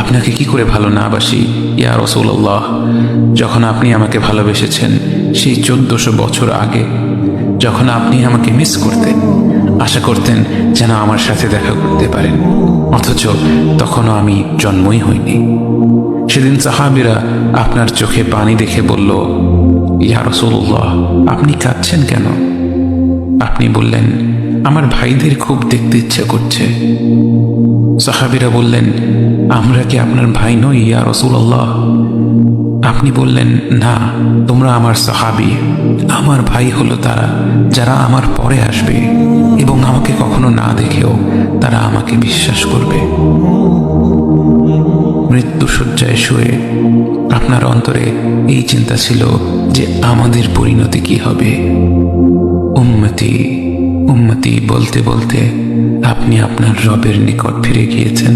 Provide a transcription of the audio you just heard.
আপনাকে কি করে ভালো না বাসি ইয়া রাসূলুল্লাহ। যখন আপনি আমাকে ভালোবেসেছেন সেই 1400 বছর আগে, যখন আপনি আমাকে মিস করতেন, আশা করতেন যেন আমার সাথে দেখা করতে পারেন, অথচ তখনও আমি জন্মই হইনি। সেদিন সাহাবীরা আপনার চোখে পানি দেখে বলল, ইয়া রাসূলুল্লাহ, আপনি কাঁদছেন কেন? আপনি বললেন, আমার ভাইদের খুব দেখতে ইচ্ছে করছে। সাহাবীরা বললেন, আমরা কি আপনার ভাই নই ইয়া রাসূলুল্লাহ? আপনি বললেন, না, তোমরা আমার সাহাবী। আমার ভাই হলো তারা যারা আমার পরে আসবে এবং আমাকে কখনো না দেখেও তারা আমাকে বিশ্বাস করবে। মৃত্যু শয্যায় শুয়ে আপনার অন্তরে এই চিন্তা ছিল যে আমাদের পরিণতি কি হবে। উম্মতি উম্মতি বলতে বলতে আপনি আপনার রবের নিকট ফিরে গিয়েছেন।